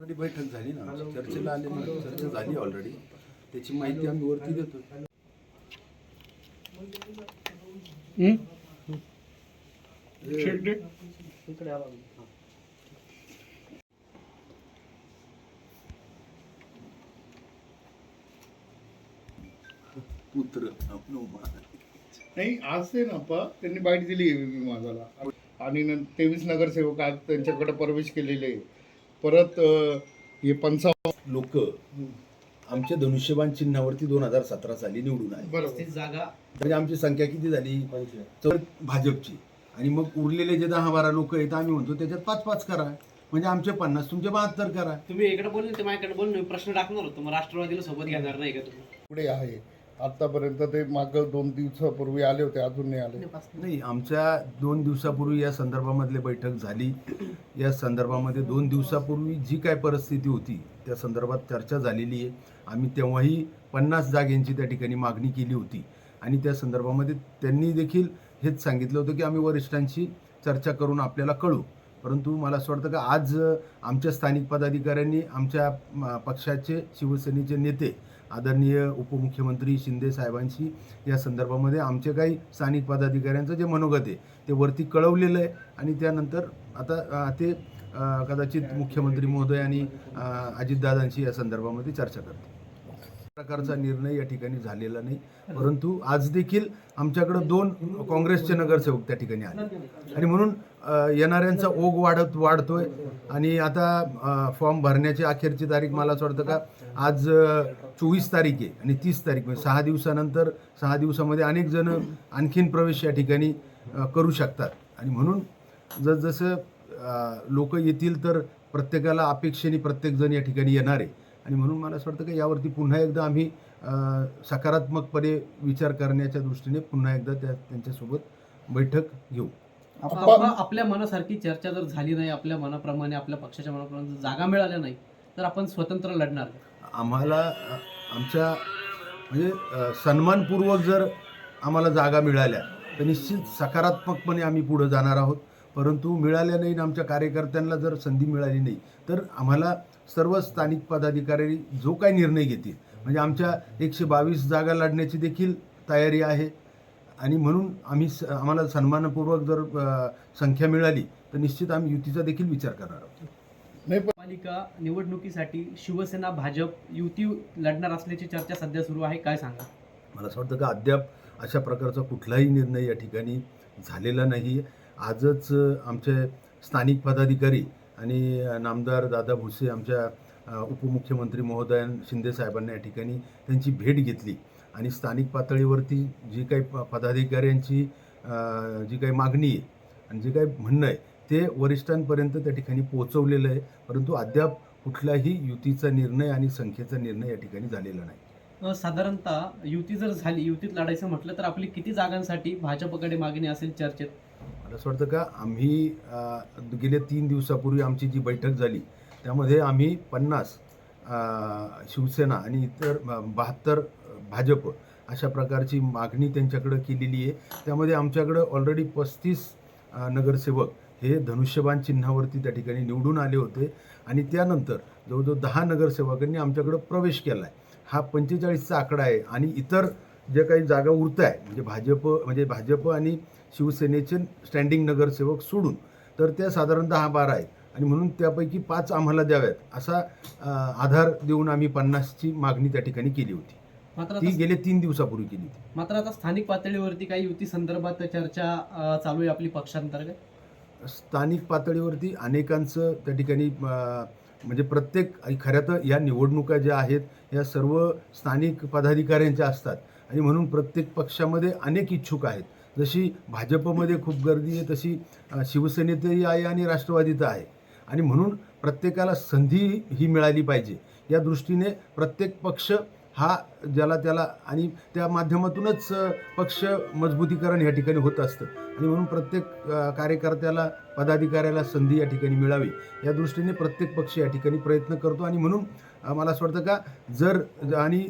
Already बैठक झाली ना, चर्चेला आले ना, चर्चा झाली ऑलरेडी, त्याची माहिती आम्ही वरती देतो. पुत्र नाही, आज ते ना त्यांनी बाईट दिली माझाला आणि 23 नगरसेवक आज त्यांच्याकडे प्रवेश केलेले. परत हे 55 लोक आमच्या धनुष्यबाण चिन्हावरती 2017 साली निवडून आले. बरोबर जागा म्हणजे आमची संख्या किती झाली? भाजपची. आणि मग उरलेले जे 10-12 लोक आहेत आम्ही म्हणतो त्याच्यात 5-5 करा, म्हणजे आमचे 50 तुमचे 72 करा. तुम्ही इकडे बोलले ते माझ्याकडे बोलून प्रश्न टाकणार होतो, मग राष्ट्रवादीला सोबत घेणार नाही का तुम्ही? पुढे आहे. आतापर्यंत ते माग 2 दिवसापूर्वी आले होते, अजून नाही आले. नाही, आमच्या 2 दिवसापूर्वी या संदर्भामधली बैठक झाली. या संदर्भामध्ये 2 दिवसापूर्वी जी काय परिस्थिती होती त्या संदर्भात चर्चा झालेली आहे. आम्ही तेव्हाही 50 जागेंची त्या ठिकाणी मागणी केली होती आणि त्या संदर्भामध्ये त्यांनी देखील हेच सांगितलं होतं की आम्ही वरिष्ठांशी चर्चा करून आपल्याला कळू. परंतु मला असं वाटतं की आज आमच्या स्थानिक पदाधिकाऱ्यांनी आमच्या पक्षाचे शिवसेनेचे नेते आदरणीय उपमुख्यमंत्री शिंदे साहेबांशी या संदर्भामध्ये आमचे काही स्थानिक पदाधिकाऱ्यांचं जे मनोगत आहे ते वरती कळवलेलं आहे आणि त्यानंतर आता ते कदाचित मुख्यमंत्री महोदय आणि अजितदादांशी या संदर्भामध्ये चर्चा करतील. प्रकारचा निर्णय या ठिकाणी झालेला नाही, परंतु आज देखील आमच्याकडे 2 काँग्रेसचे नगरसेवक त्या ठिकाणी आले आणि म्हणून येणाऱ्यांचा ओघ वाढतोय आणि आता फॉर्म भरण्याची अखेरची तारीख मला असं वाटतं का आज 24 तारीख आहे आणि 30 तारीख म्हणजे 6 दिवसानंतर 6 दिवसामध्ये अनेक जण आणखीन प्रवेश या ठिकाणी करू शकतात आणि म्हणून जसं लोक येतील तर प्रत्येकाला अपेक्षेने प्रत्येकजण या ठिकाणी येणार आहे आणि म्हणून मला असं वाटतं की यावरती पुन्हा एकदा आम्ही सकारात्मकपणे विचार करण्याच्या दृष्टीने पुन्हा एकदा त्यांच्यासोबत बैठक घेऊ. आपल्या मनासारखी चर्चा जर झाली नाही, आपल्या मनाप्रमाणे आपल्या पक्षाच्या मनाप्रमाणे जागा मिळाल्या नाही तर आपण स्वतंत्र लढणार. आम्हाला आमच्या म्हणजे सन्मानपूर्वक जर आम्हाला जागा मिळाल्या तर निश्चित सकारात्मकपणे आम्ही पुढे जाणार आहोत. परंतु मिळाल्या नाही, आमच्या कार्यकर्त्यांना जर संधी मिळाली नाही तर आम्हाला सर्व स्थानिक पदाधिकारी जो काही निर्णय घेतील म्हणजे आमच्या 122 जागा लढण्याची देखील तयारी आहे आणि म्हणून आम्हाला सन्मानपूर्वक जर संख्या मिळाली तर निश्चित आम्ही युतीचा देखील विचार करणार आहोत. पालिका निवडणुकीसाठी शिवसेना भाजप युती लढणार असल्याची चर्चा सध्या सुरू आहे, काय सांगा? मला असं वाटतं की अद्याप अशा प्रकारचा कुठलाही निर्णय या ठिकाणी झालेला नाही. आजच आमचे स्थानिक पदाधिकारी आणि नामदार दादा भुसे आमच्या उपमुख्यमंत्री महोदय शिंदे साहेबांना या ठिकाणी त्यांची भेट घेतली आणि स्थानिक पातळीवरती जी काही पदाधिकाऱ्यांची जी काही मागणी आहे आणि जे काही म्हणणं आहे ते वरिष्ठांपर्यंत त्या ठिकाणी पोहोचवलेलं आहे. परंतु अद्याप कुठलाही युतीचा निर्णय आणि संख्येचा निर्णय या ठिकाणी झालेला नाही. साधारणतः युती जर झाली, युतीत लढायचं म्हटलं तर आपली किती जागांसाठी भाजपकडे मागणी असेल चर्चेत? मला असं वाटतं का आम्ही गेल्या 3 दिवसापूर्वी आमची जी बैठक झाली त्यामध्ये आम्ही 50 शिवसेना आणि इतर 72 भाजप अशा प्रकारची मागणी त्यांच्याकडं केलेली आहे. त्यामध्ये आमच्याकडं ऑलरेडी 35 नगरसेवक हे धनुष्यबाण चिन्हावरती त्या ठिकाणी निवडून आले होते आणि त्यानंतर जवळजवळ 10 नगरसेवकांनी आमच्याकडं प्रवेश केला आहे. हा 45चा आकडा आहे आणि इतर जे काही जागा उरत आहे म्हणजे भाजप आणि शिवसेनेचे स्टँडिंग नगरसेवक सोडून तर त्या साधारणतः 12 आहेत आणि म्हणून त्यापैकी 5 आम्हाला द्याव्यात असा आधार देऊन आम्ही 50ची मागणी त्या ठिकाणी केली होती. मात्र ती गेल्या 3 दिवसापूर्वी केली होती. मात्र आता स्थानिक पातळीवरती काही युती संदर्भात चर्चा चालू आहे आपली पक्षांतर्गत? स्थानिक पातळीवरती अनेकांचं त्या ठिकाणी म्हणजे प्रत्येक खऱ्या तर या निवडणुका ज्या आहेत या सर्व स्थानिक पदाधिकाऱ्यांच्या असतात आणि म्हणून प्रत्येक पक्षामध्ये अनेक इच्छुक आहेत. जशी भाजपमध्ये खूप गर्दी आहे तशी शिवसेनेतही आहे आणि राष्ट्रवादीत आहे आणि म्हणून प्रत्येकाला संधी ही मिळाली पाहिजे या दृष्टीने प्रत्येक पक्ष हा ज्याला त्याला आणि त्या माध्यमातूनच पक्ष मजबूतीकरण या ठिकाणी होत असतं आणि म्हणून प्रत्येक कार्यकर्त्याला पदाधिकाऱ्याला संधी या ठिकाणी मिळावी या दृष्टीने प्रत्येक पक्ष या ठिकाणी प्रयत्न करतो आणि म्हणून मला असं वाटतं का जर आणि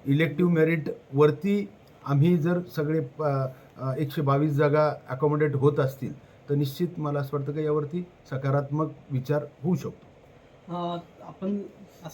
इलेक्टिव्ह मेरिटवरती आम्ही जर सगळे 122 जागा अकोमोडेट होत असतील तर निश्चित मला असं वाटतं की यावरती सकारात्मक विचार होऊ शकतो. आपण असं